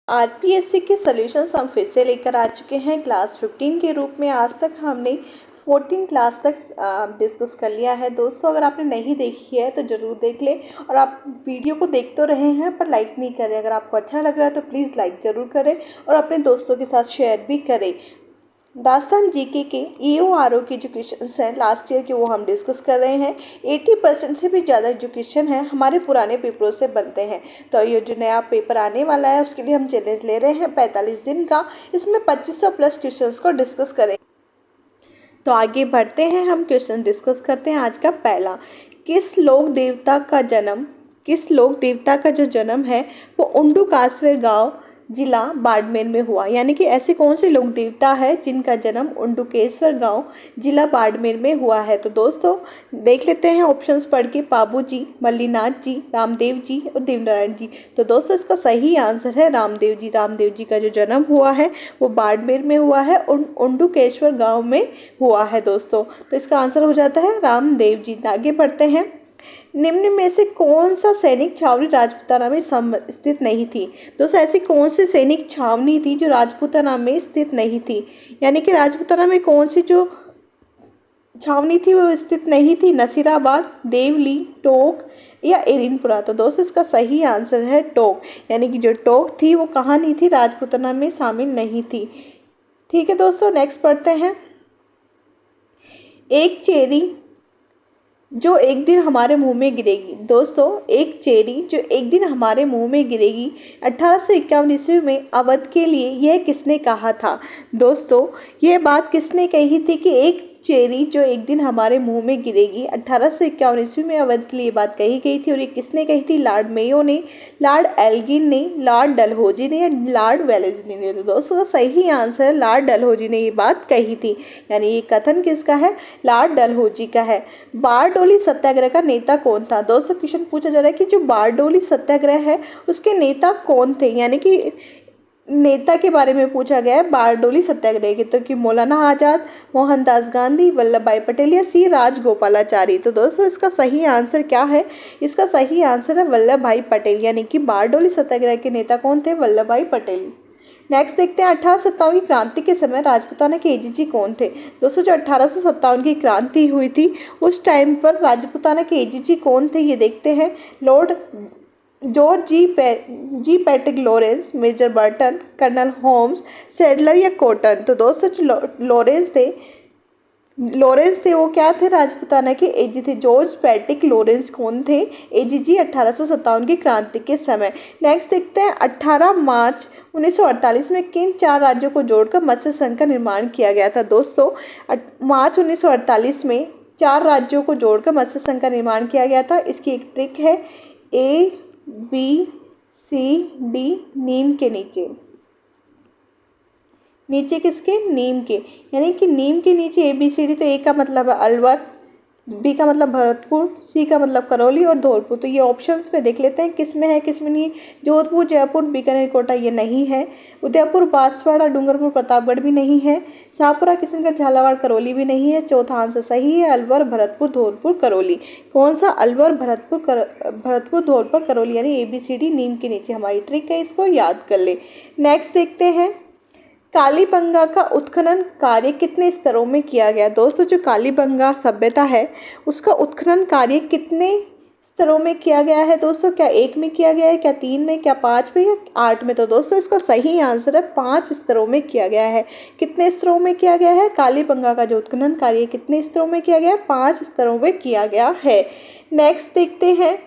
RPSC के solutions हम फिर से लेकर आ चुके हैं क्लास 15 के रूप में। आज तक हमने 14 क्लास तक डिस्कस कर लिया है। दोस्तों, अगर आपने नहीं देखी है तो ज़रूर देख लें। और आप वीडियो को देख तो रहे हैं पर लाइक नहीं कर रहे। अगर आपको अच्छा लग रहा है तो प्लीज़ लाइक ज़रूर करें और अपने दोस्तों के साथ शेयर भी करें। राजस्थान जीके के ईओआरओ के जो क्वेश्चंस हैं लास्ट ईयर के, वो हम डिस्कस कर रहे हैं। 80% से भी ज़्यादा एजुकेशन है हमारे पुराने पेपरों से बनते हैं। तो ये जो नया पेपर आने वाला है उसके लिए हम चैलेंज ले रहे हैं 45 दिन का। इसमें 2500 प्लस क्वेश्चंस को डिस्कस करें। तो आगे बढ़ते हैं, हम क्वेश्चन डिस्कस करते हैं। आज का पहला, किस लोक देवता का जो जन्म है वो उंडू कासवेर गांव जिला बाड़मेर में हुआ। यानी कि ऐसे कौन से लोक देवता है जिनका जन्म उंडुकेश्वर गांव जिला बाड़मेर में हुआ है। तो दोस्तों देख लेते हैं ऑप्शंस पढ़ के। पाबू जी, मल्लीनाथ जी, रामदेव जी और देवनारायण जी। तो दोस्तों इसका सही आंसर है रामदेव जी। रामदेव जी का जो जन्म हुआ है वो बाड़मेर में हुआ है, उंडुकेश्वर गांव में हुआ है दोस्तों। तो इसका आंसर हो जाता है रामदेव जी। आगे बढ़ते हैं, निम्न में से कौन सा सैनिक छावनी राजपूताना में स्थित नहीं थी। दोस्तों ऐसी कौन सी सैनिक छावनी थी जो राजपूताना में स्थित नहीं थी। यानी कि राजपूताना में कौन सी जो छावनी थी वो स्थित नहीं थी। नसीराबाद, देवली, टोक या एरिनपुरा। तो दोस्तों इसका सही आंसर है टोक। यानी कि जो टोक थी वो कहाँ नहीं थी, राजपूताना में शामिल नहीं थी। ठीक है दोस्तों, नेक्स्ट पढ़ते हैं। एक चेरी जो एक दिन हमारे मुंह में गिरेगी। दोस्तों एक चेरी जो एक दिन हमारे मुंह में गिरेगी 1851 ईस्वी में अवध के लिए यह किसने कहा था। दोस्तों यह बात किसने कही थी कि एक चेरी जो एक दिन हमारे मुंह में गिरेगी 1851 ईस्वी में अवध के लिए बात कही गई थी। और ये किसने कही थी, लॉर्ड मेयो ने, लॉर्ड एल्गिन ने, लॉर्ड डलहौजी ने या लॉर्ड वेलेस्ली ने। तो दोस्तों सही आंसर है लॉर्ड डलहौजी ने ये बात कही थी। यानी ये कथन किसका है, लॉर्ड डलहौजी का है। बारडोली सत्याग्रह का नेता कौन था। दोस्तों क्वेश्चन पूछा जा रहा है कि जो बारडोली सत्याग्रह है उसके नेता कौन थे। यानी कि नेता के बारे में पूछा गया है बारडोली सत्याग्रह के। तो कि मौलाना आजाद, मोहनदास गांधी, वल्लभ भाई पटेल या सी राजगोपालाचारी। तो दोस्तों इसका सही आंसर क्या है, इसका सही आंसर है वल्लभ भाई पटेल। यानी कि बारडोली सत्याग्रह के नेता कौन थे, वल्लभ भाई पटेल। नेक्स्ट देखते हैं, 1857 की क्रांति के समय राजपूताना के एजीजी कौन थे। दोस्तों जो 1857 की क्रांति हुई थी उस टाइम पर राजपूताना के एजीजी कौन थे ये देखते हैं। Lord George G Patrick Lawrence, major Burton, colonel Holmes, Sadler या कॉटन। तो दोस्तों जो लॉरेंस थे वो क्या थे, राजपूताना के एजी थे। जॉर्ज पैट्रिक लॉरेंस कौन थे, एजीजी 1857 की क्रांति के समय। नेक्स्ट देखते हैं, 18 मार्च 1948 में किन 4 राज्यों को जोड़कर मत्स्य संघ का निर्माण किया गया था। दोस्तों मार्च 1948 में 4 राज्यों को जोड़कर मत्स्य संघ का निर्माण किया गया था। इसकी एक ट्रिक है, ए बी सी डी, नीम के नीचे। नीचे किसके, नीम के। यानी कि नीम के नीचे ए बी सी डी। तो ए का मतलब है अलवर, बी का मतलब भरतपुर, सी का मतलब करौली और धौलपुर। तो ये ऑप्शंस पे देख लेते हैं किस में है किस में नहीं। जोधपुर, जयपुर, बीकानेर, कोटा ये नहीं है। उदयपुर, बांसवाड़ा, डूंगरपुर, प्रतापगढ़ भी नहीं है। शाहपुरा, किशनगढ़, झालावाड़, करौली भी नहीं है। चौथा आंसर सही है अलवर, भरतपुर, धौलपुर, करौली। कौन सा, अलवर, भरतपुर, धौलपुर, करौली। यानी ABCD नीम के नीचे हमारी ट्रिक है, इसको याद कर ले। नेक्स्ट देखते हैं, कालीबंगा का उत्खनन कार्य कितने स्तरों में किया गया। दोस्तों जो कालीबंगा सभ्यता है उसका उत्खनन कार्य कितने स्तरों में किया गया है। दोस्तों क्या 1 में किया गया है, क्या 3 में, क्या 5 में या 8 में। तो दोस्तों इसका सही आंसर है 5 स्तरों में किया गया है। कितने स्तरों में किया गया है, कालीबंगा का जो उत्खनन कार्य कितने स्तरों में किया गया है, 5 स्तरों में किया गया है। नेक्स्ट देखते हैं,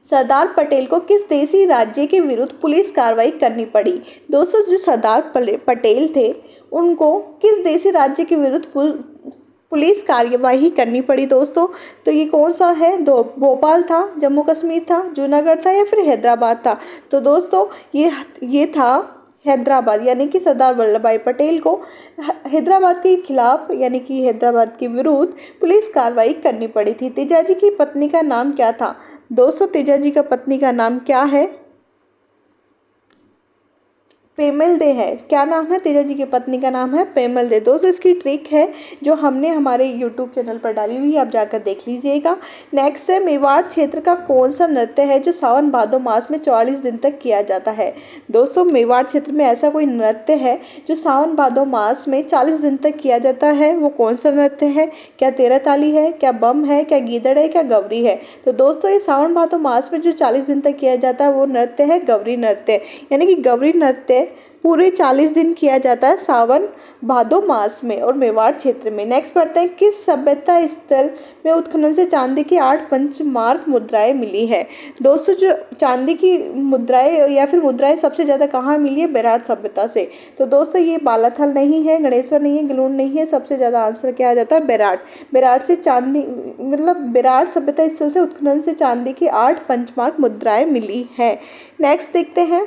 सरदार पटेल को किस देशी राज्य के विरुद्ध पुलिस कार्रवाई करनी पड़ी। दोस्तों जो सरदार पटेल थे उनको किस देशी राज्य के विरुद्ध पुलिस कार्यवाही करनी पड़ी। दोस्तों तो ये कौन सा है, भोपाल था, जम्मू कश्मीर था, जूनागढ़ था या फिर हैदराबाद था। तो दोस्तों ये था हैदराबाद। यानी कि सरदार वल्लभ भाई पटेल को हैदराबाद के खिलाफ यानी कि हैदराबाद के विरुद्ध पुलिस कार्रवाई करनी पड़ी थी। तेजाजी की पत्नी का नाम क्या था। दोस्तों तेजाजी का पत्नी का नाम क्या है, पेमल दे है। क्या नाम है? तेजा जी की पत्नी का नाम है पेमल दे। दोस्तों इसकी ट्रिक है जो हमने हमारे यूट्यूब चैनल पर डाली हुई है, आप जाकर देख लीजिएगा। नेक्स्ट है, मेवाड़ क्षेत्र का कौन सा नृत्य है जो सावन भादो मास में 44 दिन तक किया जाता है? दोस्तों मेवाड़ क्षेत्र में ऐसा कोई नृत्य है जो सावन भादो मास में 40 दिन तक किया जाता है, वो कौन सा नृत्य है? क्या तेरह ताली है, क्या बम है, क्या गीदड़ है, क्या गौरी है? तो दोस्तों ये सावन भादो मास में जो 40 दिन तक किया जाता है वो नृत्य है गौरी नृत्य, यानी कि गौरी नृत्य पूरे 40 दिन किया जाता है सावन भादो मास में और मेवाड़ क्षेत्र में। नेक्स्ट पढ़ते हैं, किस सभ्यता स्थल में उत्खनन से चांदी की 8 पंचमार्क मुद्राएं मिली है? दोस्तों जो चांदी की मुद्राएं या फिर मुद्राएं सबसे ज़्यादा कहाँ मिली है? बेराट सभ्यता से। तो दोस्तों ये बालाथल नहीं है, गणेश्वर नहीं है, गलून नहीं है, सबसे ज़्यादा आंसर क्या आ जाता है? बेराट। बेराट से चांदी मतलब बेराट सभ्यता स्थल से उत्खनन से चांदी की 8 पंचमार्क मुद्राएं मिली है। नेक्स्ट देखते हैं,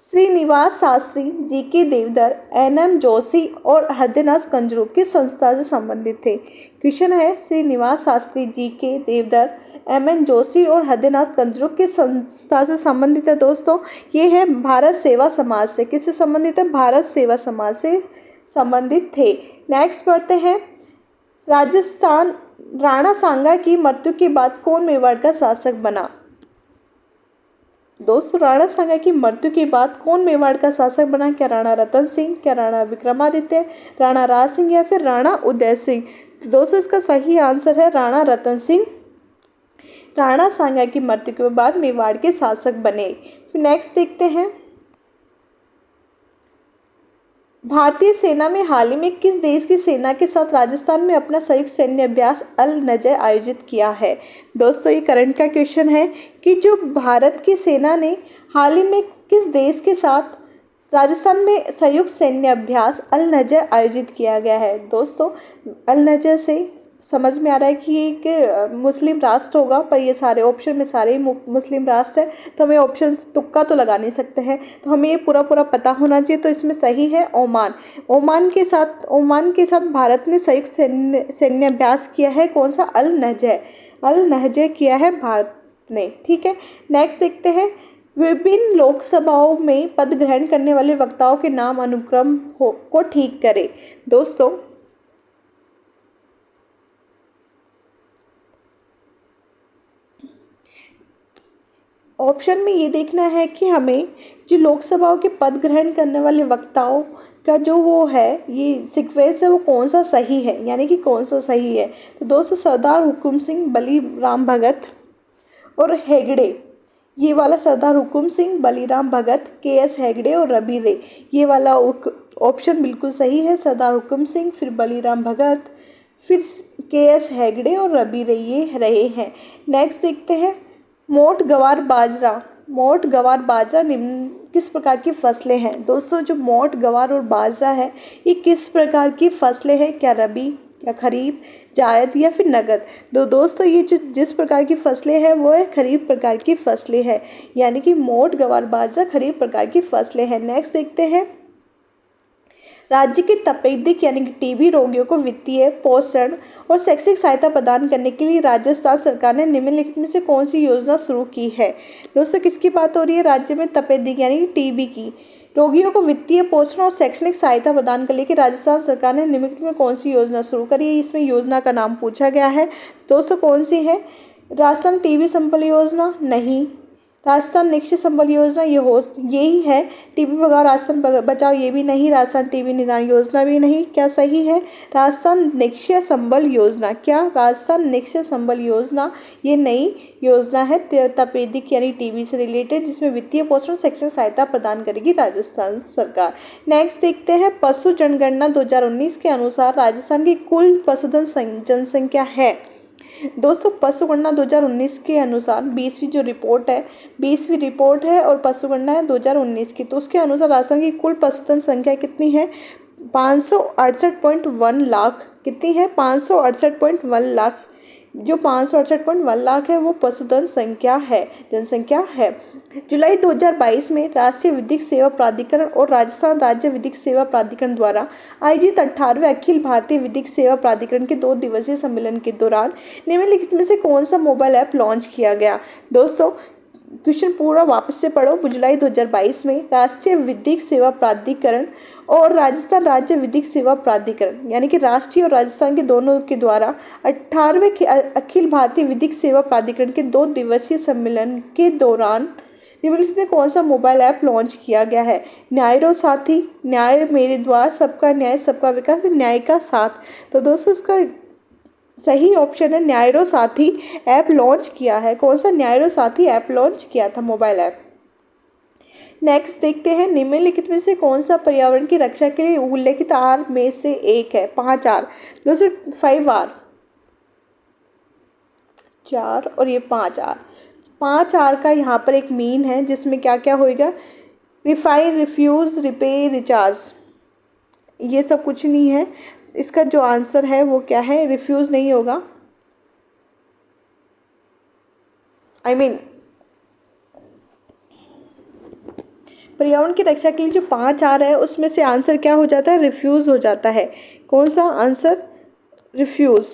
श्रीनिवास शास्त्री, जी.के. देवधर, एन.एम. जोशी और हृदयनाथ कंजरू किस संस्था से संबंधित थे? क्वेश्चन है, श्रीनिवास शास्त्री, जी.के. देवधर, एम.एन. जोशी और हृदयनाथ कंजरू किस संस्था से संबंधित है? दोस्तों ये है भारत सेवा समाज से। किससे संबंधित है? भारत सेवा समाज से संबंधित थे। नेक्स्ट पढ़ते हैं, राजस्थान राणा सांगा की मृत्यु के बाद कौन मेवाड़ का शासक बना? दोस्तों राणा सांगा की मृत्यु के बाद कौन मेवाड़ का शासक बना? क्या राणा रतन सिंह, क्या राणा विक्रमादित्य, राणा राज सिंह या फिर राणा उदय सिंह? तो दोस्तों इसका सही आंसर है राणा रतन सिंह। राणा सांगा की मृत्यु के बाद मेवाड़ के शासक बने। फिर नेक्स्ट देखते हैं, भारतीय सेना में हाल ही में किस देश की सेना के साथ राजस्थान में अपना संयुक्त सैन्य अभ्यास अल नजर आयोजित किया है? दोस्तों ये करंट का क्वेश्चन है कि जो भारत की सेना ने हाल ही में किस देश के साथ राजस्थान में संयुक्त सैन्य अभ्यास अल नजर आयोजित किया गया है? दोस्तों अल नजर से समझ में आ रहा है कि ये एक मुस्लिम राष्ट्र होगा, पर ये सारे ऑप्शन में सारे ही मुस्लिम राष्ट्र है, तो हमें ऑप्शन तुक्का तो लगा नहीं सकते हैं, तो हमें ये पूरा पूरा पता होना चाहिए। तो इसमें सही है ओमान। ओमान के साथ भारत ने संयुक्त सैन्य अभ्यास किया है। कौन सा? अल नहजे किया है भारत ने। ठीक है, नेक्स्ट देखते हैं, विभिन्न लोकसभाओं में पद ग्रहण करने वाले वक्ताओं के नाम अनुक्रम को ठीक करें। दोस्तों ऑप्शन में ये देखना है कि हमें जो लोकसभाओं के पद ग्रहण करने वाले वक्ताओं का जो वो है ये सीक्वेंस है वो कौन सा सही है, यानी कि कौन सा सही है। तो दोस्तों सरदार हुकुम सिंह, बलीराम भगत और हेगड़े, ये वाला सरदार हुकुम सिंह, बलीराम भगत, के.एस. हेगड़े और रवि रे, ये वाला ऑप्शन बिल्कुल सही है। सरदार हुकुम सिंह, फिर बलीराम भगत, फिर के.एस. हेगड़े और रवि रे, ये रहे हैं। नेक्स्ट देखते हैं, मोट गवार बाजरा निम्न किस प्रकार की फसलें हैं? दोस्तों जो मोट गवार और बाजरा है ये किस प्रकार की फसलें हैं? क्या रबी, क्या खरीफ, जायद या फिर नगद? दोस्तों ये जो जिस प्रकार की फसलें हैं वो है खरीफ प्रकार की फसलें हैं, यानी कि मोट गवार बाजरा खरीफ प्रकार की फसलें हैं। नेक्स्ट देखते हैं, राज्य के तपेदिक यानी कि टीबी रोगियों को वित्तीय, पोषण और शैक्षिक सहायता प्रदान करने के लिए राजस्थान सरकार ने निम्नलिखित में से कौन सी योजना शुरू की है? दोस्तों किसकी बात हो रही है? राज्य में तपेदिक यानी कि टीबी की रोगियों को वित्तीय, पोषण और शैक्षणिक सहायता प्रदान करने के लिए राजस्थान सरकार ने निम्नलिखित में कौन सी योजना शुरू करी है? इसमें योजना का नाम पूछा गया है। दोस्तों कौन सी है? राजस्थान टीबी संबल योजना नहीं, राजस्थान निक्षय संबल योजना यही है। टीबी भगाओ राजस्थान बचाओ ये भी नहीं, राजस्थान टीबी निदान योजना भी नहीं। क्या सही है? राजस्थान निक्षय संबल योजना। क्या? राजस्थान निक्षय संबल योजना ये नई योजना है तपेदिक यानी टीबी से रिलेटेड, जिसमें वित्तीय, पोषण, शैक्षणिक सहायता प्रदान करेगी राजस्थान सरकार। नेक्स्ट देखते हैं, पशु जनगणना 2019 के अनुसार राजस्थान की कुल पशुधन जनसंख्या है। दोस्तों पशु गणना 2019 के अनुसार 20वीं रिपोर्ट है और पशु गणना है 2019 की, तो उसके अनुसार राजस्थान की कुल पशुधन संख्या कितनी है? 568.1 लाख। कितनी है? 568.1 लाख। जो 568.1 लाख है वो पशुधन जनसंख्या है। जुलाई 2022 में राष्ट्रीय विधिक सेवा प्राधिकरण और राजस्थान राज्य विधिक सेवा प्राधिकरण द्वारा आयोजित 18वें अखिल भारतीय विधिक सेवा प्राधिकरण के 2 दिवसीय सम्मेलन के दौरान निम्नलिखित में से कौन सा मोबाइल ऐप लॉन्च किया गया? दोस्तों क्वेश्चन पूरा वापस से पढ़ो। जुलाई 2022 में राष्ट्रीय विधिक सेवा प्राधिकरण और राजस्थान राज्य विधिक सेवा प्राधिकरण यानी कि राष्ट्रीय और राजस्थान के दोनों के द्वारा 18वें अखिल भारतीय विधिक सेवा प्राधिकरण के 2 दिवसीय सम्मेलन के दौरान निम्नलिखित में कौन सा मोबाइल ऐप लॉन्च किया गया है? न्यायरो साथी, न्याय मेरे द्वार, सबका न्याय सबका विकास, न्याय का साथ। तो दोस्तों इसका सही ऑप्शन है न्यायरो साथी ऐप लॉन्च किया है। कौन सा? न्यायरो साथी ऐप लॉन्च किया था मोबाइल ऐप। नेक्स्ट देखते हैं निम्नलिखित में से कौन सा पर्यावरण की रक्षा के लिए उल्लेखित आर में से एक है? 5 आर। दोस्तों 5 आर, 4 और ये 5 आर। 5 आर का यहाँ पर एक मीन है जिसमें क्या क्या होएगा? Refine, refuse, repair, recharge. ये सब कुछ नहीं है। इसका जो आंसर है वो क्या है? रिफ्यूज़ नहीं होगा। पर्यावरण की रक्षा के लिए जो 5 आर है उसमें से आंसर क्या हो जाता है? रिफ्यूज़ हो जाता है। कौन सा आंसर? रिफ्यूज़।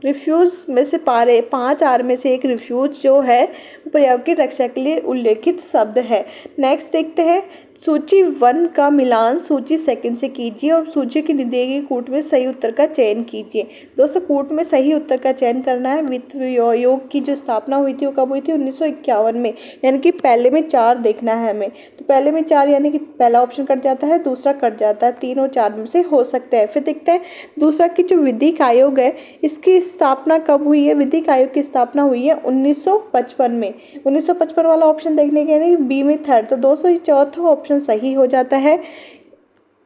रिफ्यूज़ में से 5 आर में से एक रिफ्यूज़ जो है पर्यावरण की रक्षा के लिए उल्लेखित शब्द है। नेक्स्ट देखते हैं सूची 1 का मिलान सूची 2 से कीजिए और सूची की दी गई कूट में सही उत्तर का चयन कीजिए। दोस्तों कूट में सही उत्तर का चयन करना है। वित्त आयोग की जो स्थापना हुई थी वो कब हुई थी? 1951 में। यानी कि पहले में 4 देखना है हमें। तो पहले में 4 यानी कि पहला ऑप्शन कट जाता है, दूसरा कट जाता है। 3 और 4 में से हो सकते हैं। फिर देखते हैं दूसरा कि जो विधिक आयोग है इसकी स्थापना कब हुई है? विधिक आयोग की स्थापना हुई है 1955 में। 1955 वाला ऑप्शन देखने के लिए बी में 3rd। तो दोस्तों ये चौथा ऑप्शन सही हो जाता है,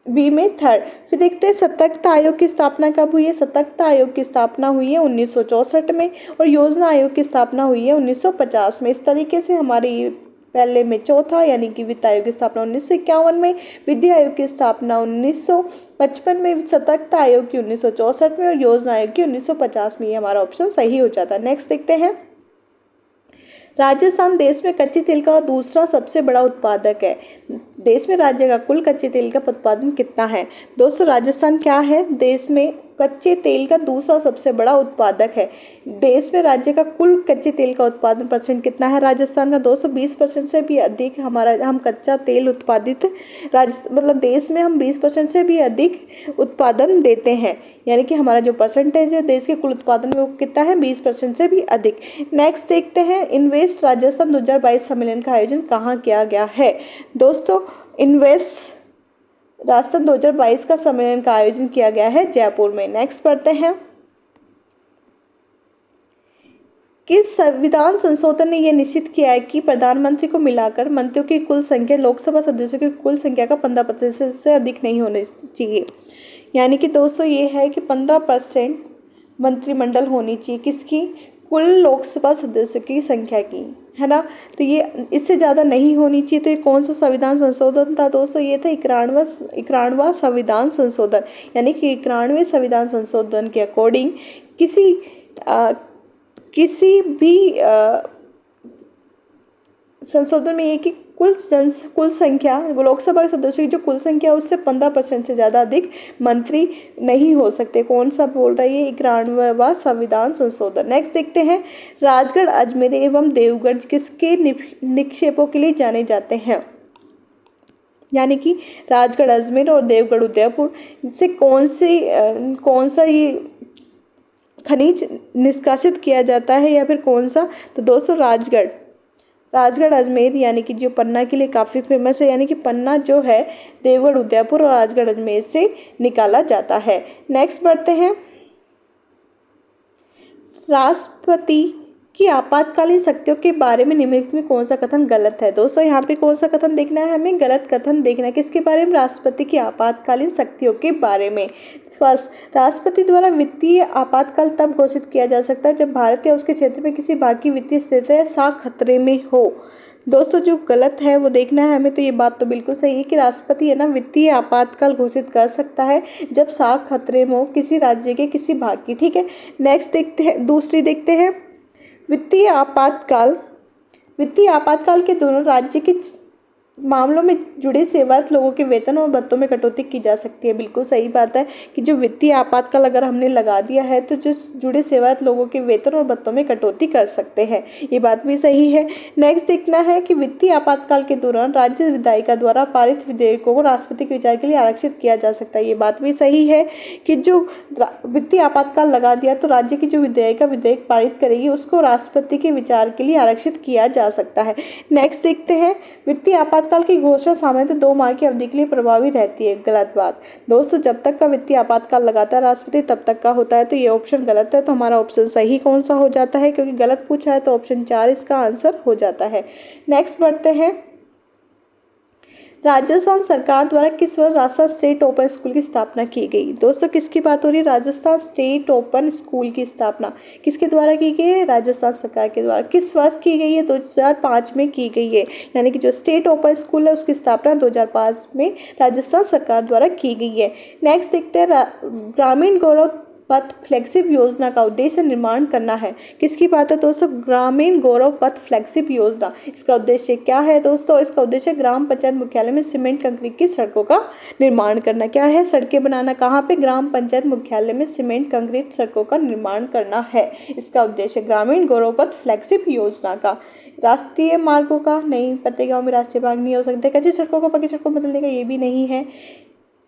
बी में 3rd। फिर देखते हैं सतर्कता आयोग की स्थापना कब हुई है? सतर्कता आयोग की स्थापना हुई है 1964 में और योजना आयोग की स्थापना हुई है 1950 में। इस तरीके से हमारी पहले में चौथा यानी कि वित्त आयोग की स्थापना 1951 में, विद्या आयोग की स्थापना 1955 में, सतर्कता आयोग की 1964 में और योजना आयोग की 1950 में। ये हमारा ऑप्शन सही हो जाता है। नेक्स्ट देखते हैं राजस्थान देश में कच्चे तेल का दूसरा सबसे बड़ा उत्पादक है। देश में राज्य का कुल कच्चे तेल का उत्पादन कितना है? दोस्तों राजस्थान क्या है? देश में कच्चे तेल का दूसरा सबसे बड़ा उत्पादक है। देश में राज्य का कुल कच्चे तेल का उत्पादन परसेंट कितना है? राजस्थान का 220% से भी अधिक हम कच्चा तेल उत्पादित मतलब देश में हम 20% से भी अधिक उत्पादन देते हैं। यानी कि हमारा जो परसेंटेज है देश के कुल उत्पादन में वो कितना है? 20% से भी अधिक। नेक्स्ट देखते हैं इन्वेस्ट राजस्थान 2022 सम्मेलन का आयोजन कहाँ किया गया है? दोस्तों इन्वेस्ट राजस्थान 2022 का सम्मेलन का आयोजन किया गया है जयपुर में। नेक्स्ट पढ़ते हैं किस संविधान संशोधन ने यह निश्चित किया है कि प्रधानमंत्री को मिलाकर मंत्रियों की कुल संख्या लोकसभा सदस्यों की कुल संख्या का 15% से अधिक नहीं होनी चाहिए। यानी कि दोस्तों ये है कि 15% मंत्रिमंडल होनी चाहिए किसकी? कुल लोकसभा सदस्यों की संख्या की, है ना। तो ये इससे ज़्यादा नहीं होनी चाहिए। तो ये कौन सा संविधान संशोधन था दोस्तों? ये था 91वां संविधान संशोधन। यानी कि 91वें संविधान संशोधन के अकॉर्डिंग किसी भी संशोधन में ये कि कुल संख्या लोकसभा सदस्यों की जो कुल संख्या है उससे 15% से ज़्यादा अधिक मंत्री नहीं हो सकते। कौन सा बोल रहा है ये? 91वां संविधान संशोधन। नेक्स्ट देखते हैं राजगढ़, अजमेर एवं देवगढ़ किसके निक्षेपों के लिए जाने जाते हैं? यानी कि राजगढ़, अजमेर और देवगढ़, उदयपुर से कौन सा ये खनिज निष्कासित किया जाता है या फिर कौन सा? तो दोस्तों राजगढ़ अजमेर यानी कि जो पन्ना के लिए काफ़ी फेमस है। यानी कि पन्ना जो है देवगढ़, उदयपुर और राजगढ़ अजमेर से निकाला जाता है। नेक्स्ट बढ़ते हैं राष्ट्रपति की आपातकालीन शक्तियों के बारे में निम्नलिखित में कौन सा कथन गलत है? दोस्तों यहाँ पे कौन सा कथन देखना है हमें? गलत कथन देखना है। किसके बारे में? राष्ट्रपति की आपातकालीन शक्तियों के बारे में। फर्स्ट, राष्ट्रपति द्वारा वित्तीय आपातकाल तब घोषित किया जा सकता है जब भारत या उसके क्षेत्र में किसी भाग की वित्तीय स्थिरता या साख खतरे में हो। दोस्तों जो गलत है वो देखना है हमें। तो ये बात तो बिल्कुल सही है कि राष्ट्रपति है ना वित्तीय आपातकाल घोषित कर सकता है जब साख खतरे में हो किसी राज्य के किसी भाग की। ठीक है। नेक्स्ट देखते हैं, दूसरी देखते हैं वित्तीय आपातकाल के दोनों राज्य के मामलों में जुड़े सेवारत लोगों के वेतन और भत्तों में कटौती की जा सकती है। बिल्कुल सही बात है कि जो वित्तीय आपातकाल अगर हमने लगा दिया है तो जो जुड़े सेवारत लोगों के वेतन और भत्तों में कटौती कर सकते हैं, ये बात भी सही है। नेक्स्ट देखना है कि वित्तीय आपातकाल के दौरान राज्य विधायिका द्वारा पारित विधेयकों को राष्ट्रपति के विचार के लिए आरक्षित किया जा सकता है, ये बात भी सही है कि जो वित्तीय आपातकाल लगा दिया तो राज्य की जो विधायिका विधेयक पारित करेगी उसको राष्ट्रपति के विचार के लिए आरक्षित किया जा सकता है। नेक्स्ट देखते हैं, वित्तीय आपातकाल की घोषणा सामान्यतः 2 माह की अवधि के लिए प्रभावी रहती है। गलत बात दोस्तों, जब तक का वित्तीय आपातकाल लगाता है राष्ट्रपति तब तक का होता है, तो ये ऑप्शन गलत है। तो हमारा ऑप्शन सही कौन सा हो जाता है, क्योंकि गलत पूछा है तो ऑप्शन 4 इसका आंसर हो जाता है। नेक्स्ट बढ़ते हैं, राजस्थान सरकार द्वारा किस वर्ष राजस्थान स्टेट ओपन स्कूल की स्थापना की गई। दोस्तों किसकी बात हो रही है, राजस्थान स्टेट ओपन स्कूल की स्थापना किसके द्वारा की गई है, राजस्थान सरकार के द्वारा। किस वर्ष की गई है, 2005 में की गई है। यानी कि जो स्टेट ओपन स्कूल है उसकी स्थापना 2005 में राजस्थान सरकार द्वारा की गई है। नेक्स्ट देखते हैं, ग्रामीण गौरव पथ फ्लैगशिप योजना का उद्देश्य निर्माण करना है। किसकी बात है दोस्तों, ग्रामीण गौरव पथ फ्लैगशिप योजना। इसका उद्देश्य क्या है दोस्तों, इसका उद्देश्य ग्राम पंचायत मुख्यालय में सीमेंट कंक्रीट की सड़कों का निर्माण करना। क्या है, सड़कें बनाना। कहाँ पे, ग्राम पंचायत मुख्यालय में सीमेंट कंक्रीट सड़कों का निर्माण करना है। इसका उद्देश्य ग्रामीण गौरव पथ फ्लैगशिप योजना का। राष्ट्रीय मार्गों का नहीं, प्रत्येक गाँव में राष्ट्रीय मार्ग नहीं हो सकते। कच्ची सड़कों को पक्की सड़कों बदलने का ये भी नहीं है।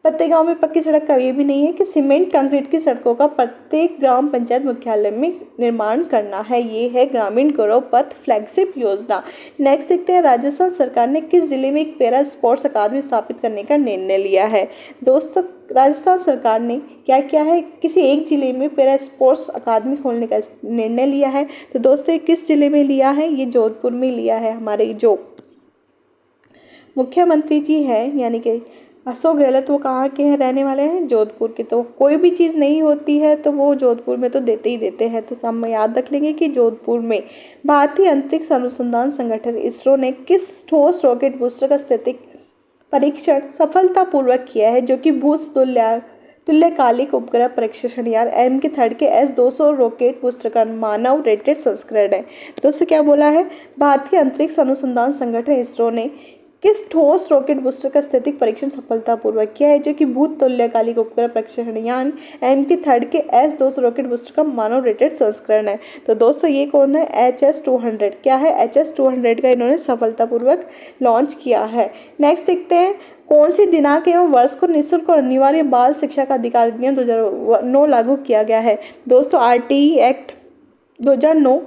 प्रत्येक गांव में पक्की सड़क का ये भी नहीं है कि सीमेंट कंक्रीट की सड़कों का प्रत्येक ग्राम पंचायत मुख्यालय में निर्माण करना है। ये है ग्रामीण गौरव पथ फ्लैगशिप योजना। नेक्स्ट देखते हैं, राजस्थान सरकार ने किस जिले में एक पैरा स्पोर्ट्स अकादमी स्थापित करने का निर्णय लिया है। दोस्तों राजस्थान सरकार ने क्या किया है, किसी एक जिले में पैरा स्पोर्ट्स अकादमी खोलने का निर्णय लिया है। तो दोस्तों किस जिले में लिया है, ये जोधपुर में लिया है। हमारे जो मुख्यमंत्री जी हैं यानी कि अशोक गहलोत, वो कहाँ के हैं, रहने वाले हैं जोधपुर के। तो कोई भी चीज़ नहीं होती है तो वो जोधपुर में तो देते ही देते हैं। तो हम याद रख लेंगे कि जोधपुर में। भारतीय अंतरिक्ष अनुसंधान संगठन इसरो ने किस ठोस रॉकेट बूस्टर का स्थैतिक परीक्षण सफलतापूर्वक किया है, जो कि भूस तुल्यकालिक उपग्रह परीक्षण यार M3 के S-200 रॉकेट बूस्टर का मानव रेटेड संस्करण है। दोस्तों क्या बोला है, भारतीय अंतरिक्ष अनुसंधान संगठन इसरो ने किस ठोस रॉकेट बूस्टर का स्थैतिक परीक्षण सफलतापूर्वक किया है, जो कि भूत तुल्यकालिक उपग्रह परीक्षण यानी M3 के S-200 रॉकेट बूस्टर का मानव रेटेड संस्करण है। तो दोस्तों ये कौन है, HS-200। क्या है, HS-200 का इन्होंने सफलतापूर्वक लॉन्च किया है। नेक्स्ट देखते हैं, कौन सी दिनांक एवं वर्ष को निःशुल्क और अनिवार्य बाल शिक्षा का अधिकार अधिनियम 2009 लागू किया गया है। दोस्तों RTE एक्ट 2009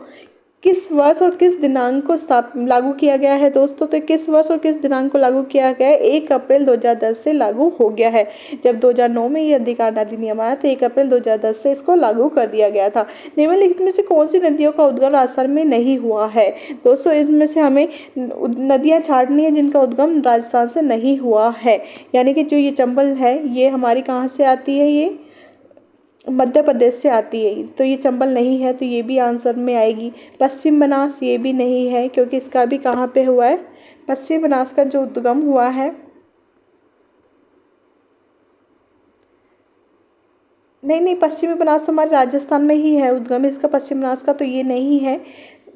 किस वर्ष और किस दिनांक को लागू किया गया है। दोस्तों तो किस वर्ष और किस दिनांक को लागू किया गया है, 1 अप्रैल 2010 से लागू हो गया है। जब 2009 में ये अधिकार अधिनियम आया तो 1 अप्रैल 2010 से इसको लागू कर दिया गया था। निम्नलिखित में से कौन सी नदियों का उद्गम राजस्थान में नहीं हुआ है। दोस्तों इसमें से हमें नदियाँ छाटनी है जिनका उद्गम राजस्थान से नहीं हुआ है। यानी कि जो ये चंबल है ये हमारी कहाँ से आती है, ये मध्य प्रदेश से आती है। तो ये चंबल नहीं है, तो ये भी आंसर में आएगी। पश्चिम बनास ये भी नहीं है, क्योंकि इसका भी कहाँ पे हुआ है, पश्चिम बनास का जो उद्गम हुआ है, नहीं पश्चिमी बनास तो हमारे राजस्थान में ही है उद्गम इसका, पश्चिम बनास का तो ये नहीं है।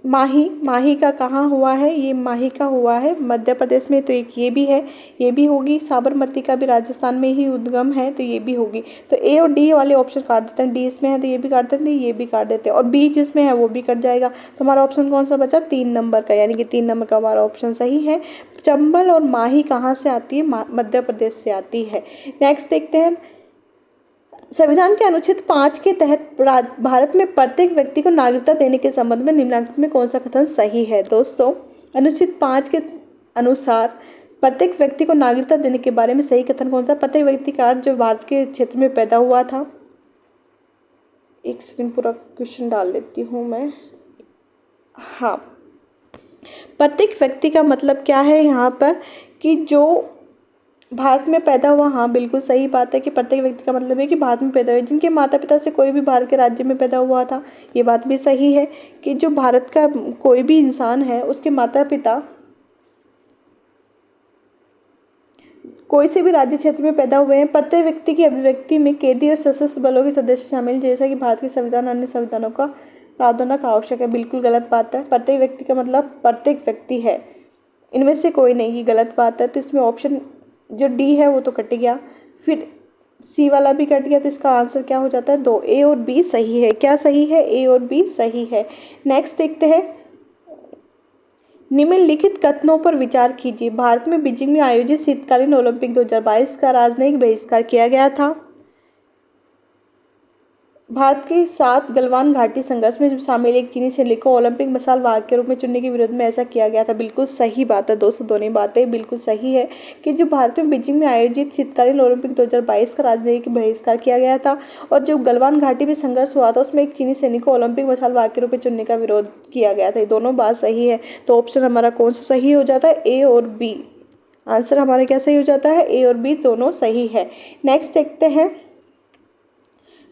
माही का कहाँ हुआ है, ये माही का हुआ है मध्य प्रदेश में, तो एक ये भी है, ये भी होगी। साबरमती का भी राजस्थान में ही उद्गम है, तो ये भी होगी। तो A और D वाले ऑप्शन काट देते हैं, D इसमें है तो ये भी काट देते हैं, ये भी काट देते हैं, और B जिसमें है वो भी कट जाएगा। तो हमारा ऑप्शन कौन सा बचा, 3 नंबर का, यानी कि 3 नंबर का हमारा ऑप्शन सही है। चंबल और माही कहाँ से आती है, मध्य प्रदेश से आती है। नेक्स्ट देखते हैं, संविधान के अनुच्छेद 5 के तहत भारत में प्रत्येक व्यक्ति को नागरिकता देने के संबंध में निम्नलिखित में कौन सा कथन सही है। दोस्तों अनुच्छेद 5 के अनुसार प्रत्येक व्यक्ति को नागरिकता देने के बारे में सही कथन कौन सा, प्रत्येक व्यक्ति का जो भारत के क्षेत्र में पैदा हुआ था। एक सेकंड पूरा क्वेश्चन डाल देती हूँ मैं। हाँ, प्रत्येक व्यक्ति का मतलब क्या है यहाँ पर कि जो भारत में पैदा हुआ। हाँ बिल्कुल सही बात है कि प्रत्येक व्यक्ति का मतलब है कि भारत में पैदा हुए, जिनके माता पिता से कोई भी भारत के राज्य में पैदा हुआ था। ये बात भी सही है कि जो भारत का कोई भी इंसान है उसके माता पिता कोई से भी राज्य क्षेत्र में पैदा हुए हैं। प्रत्येक व्यक्ति की अभिव्यक्ति में कैदी और सशस्त्र बलों के सदस्य शामिल, जैसा कि भारत के संविधान अन्य संविधानों का प्रावधान आवश्यक है। बिल्कुल गलत बात है। प्रत्येक व्यक्ति का मतलब प्रत्येक व्यक्ति है। इनमें से कोई नहीं, ये गलत बात है। तो इसमें ऑप्शन जो डी है वो तो कट गया, फिर सी वाला भी कट गया, तो इसका आंसर क्या हो जाता है? 2। ए और बी सही है। क्या सही है? ए और बी सही है। नेक्स्ट देखते हैं, निम्नलिखित कथनों पर विचार कीजिए। भारत में बीजिंग में आयोजित शीतकालीन ओलंपिक 2022 का राजनयिक बहिष्कार किया गया था। भारत के साथ गलवान घाटी संघर्ष में शामिल एक चीनी सैनिक को ओलंपिक मशाल वाहक के रूप में चुनने के विरोध में ऐसा किया गया था। बिल्कुल सही बात है दोस्तों, दोनों बातें बिल्कुल सही है कि जो भारत में बीजिंग में आयोजित शीतकालीन ओलंपिक 2022 का राजनयिक बहिष्कार किया गया था, और जो गलवान घाटी में संघर्ष हुआ था उसमें एक चीनी सैनिक को ओलंपिक मशाल वाहक के रूप में चुनने का विरोध किया गया था। ये दोनों बात सही है। तो ऑप्शन हमारा कौन सा सही हो जाता है? ए और बी। आंसर हमारा क्या सही हो जाता है? ए और बी दोनों सही है। नेक्स्ट देखते हैं,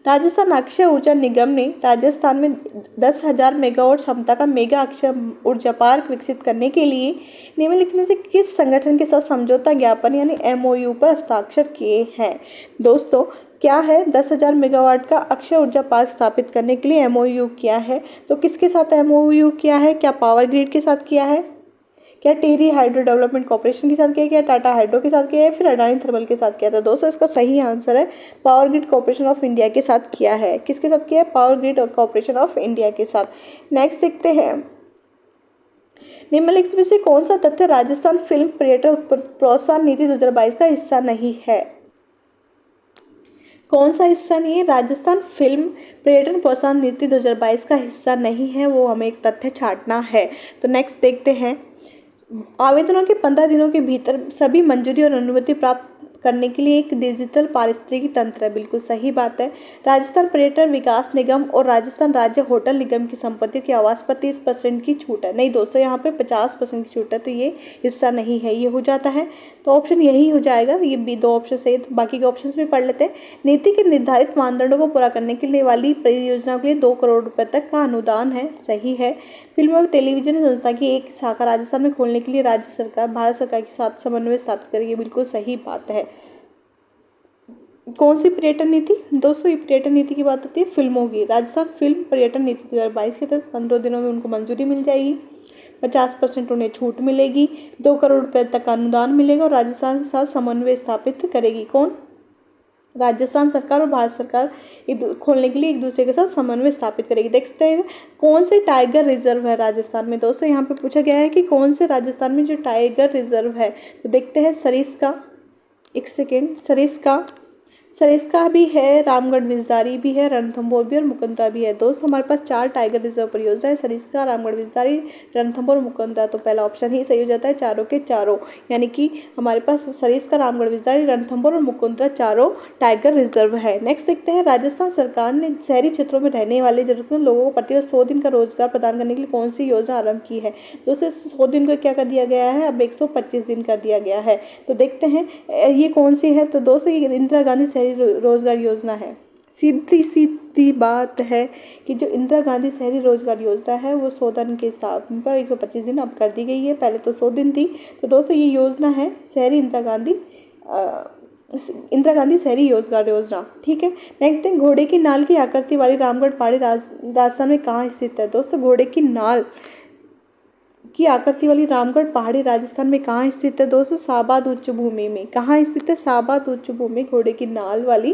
राजस्थान अक्षय ऊर्जा निगम ने राजस्थान में 10,000 मेगावाट क्षमता का मेगा अक्षय ऊर्जा पार्क विकसित करने के लिए निम्नलिखित में से किस संगठन के साथ समझौता ज्ञापन यानी एमओयू पर हस्ताक्षर किए हैं? दोस्तों क्या है? 10,000 मेगावाट का अक्षय ऊर्जा पार्क स्थापित करने के लिए एमओयू किया है। तो किसके साथ एमओयू किया है? क्या पावर ग्रिड के साथ किया है, क्या टिहरी हाइड्रो डेवलपमेंट कॉर्पोरेशन के साथ किया, क्या टाटा हाइड्रो के साथ किया है, फिर अडानी थर्मल के साथ किया था? दोस्तों इसका सही आंसर है power grid corporation of India के साथ किया है। किसके साथ किया है? Power grid corporation of India के साथ। नेक्स्ट देखते हैं, निम्नलिखित में से कौन सा तथ्य राजस्थान फिल्म पर्यटन प्रोत्साहन नीति 2022 का हिस्सा नहीं है? कौन सा हिस्सा नहीं है? राजस्थान फिल्म पर्यटन प्रोत्साहन नीति 2022 का हिस्सा नहीं है, वो हमें एक तथ्य छांटना है। तो नेक्स्ट देखते हैं, आवेदनों के 15 दिनों के भीतर सभी मंजूरी और अनुमति प्राप्त करने के लिए एक डिजिटल पारिस्थितिकी तंत्र है। बिल्कुल सही बात है। राजस्थान पर्यटन विकास निगम और राजस्थान राज्य होटल निगम की संपत्ति की आवास पर 30% की छूट है। नहीं दोस्तों, यहाँ पे 50% की छूट है, तो ये हिस्सा नहीं है, ये हो जाता है। तो ऑप्शन यही हो जाएगा, ये भी दो ऑप्शन सही। तो बाकी के ऑप्शन भी पढ़ लेते हैं। नीति के निर्धारित मानदंडों को पूरा करने के लिए वाली परियोजनाओं के लिए 2 करोड़ रुपए तक का अनुदान है। सही है। फिल्म और टेलीविजन संस्था की एक शाखा राजस्थान में खोलने के लिए राज्य सरकार भारत सरकार के साथ समन्वय स्थापित करेगी। बिल्कुल सही बात है। कौन सी पर्यटन नीति? दोस्तों ये पर्यटन नीति की बात होती है फिल्मों की। राजस्थान फिल्म पर्यटन नीति 2022 के तहत 15 दिनों में उनको मंजूरी मिल जाएगी, 50% उन्हें छूट मिलेगी, 2 करोड़ रुपए तक का अनुदान मिलेगा और राजस्थान के साथ समन्वय स्थापित करेगी। कौन? राजस्थान सरकार और भारत सरकार खोलने के लिए एक दूसरे के साथ समन्वय स्थापित करेगी। देखते हैं कौन से टाइगर रिजर्व है राजस्थान में। दोस्तों यहाँ पे पूछा गया है कि कौन से राजस्थान में जो टाइगर रिजर्व है, तो देखते हैं सरिस्का, एक सेकेंड, सरिस्का भी है, रामगढ़ विजदारी भी है, रणथंभौर भी और मुकुंदरा भी है। दोस्तों हमारे पास 4 टाइगर रिजर्व परियोजना है, सरिस्का, रामगढ़ विजदारी, रणथंभौर और मुकुंदरा। तो पहला ऑप्शन ही सही हो जाता है, चारों के चारों, यानी कि हमारे पास सरिस्का, रामगढ़ विजदारी, रणथंभौर और मुकुंदरा चारों टाइगर रिजर्व है। नेक्स्ट देखते हैं, राजस्थान सरकार ने शहरी क्षेत्रों में रहने वाले जरूरतमंद लोगों को प्रतिवर्ष 100 दिन का रोजगार प्रदान करने के लिए कौन सी योजना आरंभ की है? दोस्तों 100 दिन को क्या कर दिया गया है? अब 125 दिन कर दिया गया है। तो देखते हैं ये कौन सी है। तो दोस्तों ये इंदिरा गांधी शहरी रोजगार योजना है। सीधी सीधी बात है कि जो इंदिरा गांधी शहरी रोजगार योजना है वो 100 दिन के स्थान पर 125 दिन अब कर दी गई है, पहले तो 100 दिन थी। तो दोस्तों ये योजना है शहरी इंदिरा गांधी शहरी रोजगार योजना। ठीक है। नेक्स्ट थिंग, घोड़े की नाल की आकृति वाली रामगढ़ पहाड़ी राजस्थान में कहाँ स्थित है? दोस्तों घोड़े की नाल की आकृति वाली रामगढ़ पहाड़ी राजस्थान में कहाँ स्थित है? दोस्तों शाहबाद उच्च भूमि में। कहाँ स्थित है? शाहबाद उच्च भूमि, घोड़े की नाल वाली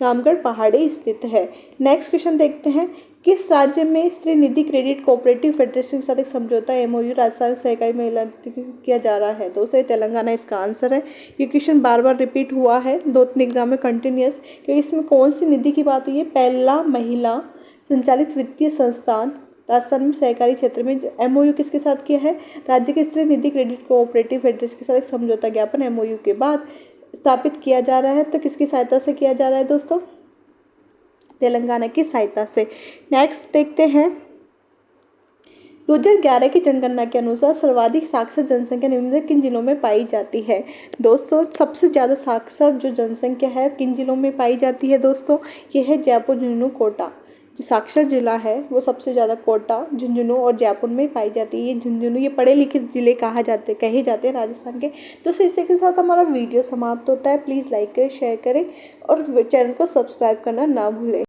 रामगढ़ पहाड़ी स्थित है। नेक्स्ट क्वेश्चन देखते हैं, किस राज्य में स्त्री निधि क्रेडिट कोऑपरेटिव फेडरेशन के साथ एक समझौता एमओयू राजस्थान सहकारी महिला किया जा रहा है? दोस्तों ये तेलंगाना इसका आंसर है। ये क्वेश्चन बार बार रिपीट हुआ है 2-3 एग्जाम में कंटिन्यूस, क्योंकि इसमें कौन सी निधि की बात हुई है? पहला महिला संचालित वित्तीय संस्थान राजस्थान में सहकारी क्षेत्र में एमओयू किसके साथ किया है? राज्य के स्त्री निधि क्रेडिट कोऑपरेटिव फेडरेशन के साथ एक समझौता ज्ञापन एमओयू के बाद स्थापित किया जा रहा है। तो किसकी सहायता से किया जा रहा है दोस्तों? तेलंगाना की सहायता से। नेक्स्ट देखते हैं, 2011 की जनगणना के अनुसार सर्वाधिक साक्षर जनसंख्या निम्नलिखित किन जिलों में पाई जाती है? दोस्तों सबसे ज़्यादा साक्षर जो जनसंख्या है किन जिलों में पाई जाती है? दोस्तों ये है जयपुर, झुंझुनू, कोटा। जो साक्षर जिला है वो सबसे ज़्यादा कोटा, झुंझुनू और जयपुर में पाई जाती है। ये झुंझुनू, ये पढ़े लिखे ज़िले कहे जाते हैं राजस्थान के। तो इसी के साथ हमारा वीडियो समाप्त होता है। प्लीज़ लाइक करें, शेयर करें और चैनल को सब्सक्राइब करना ना भूलें।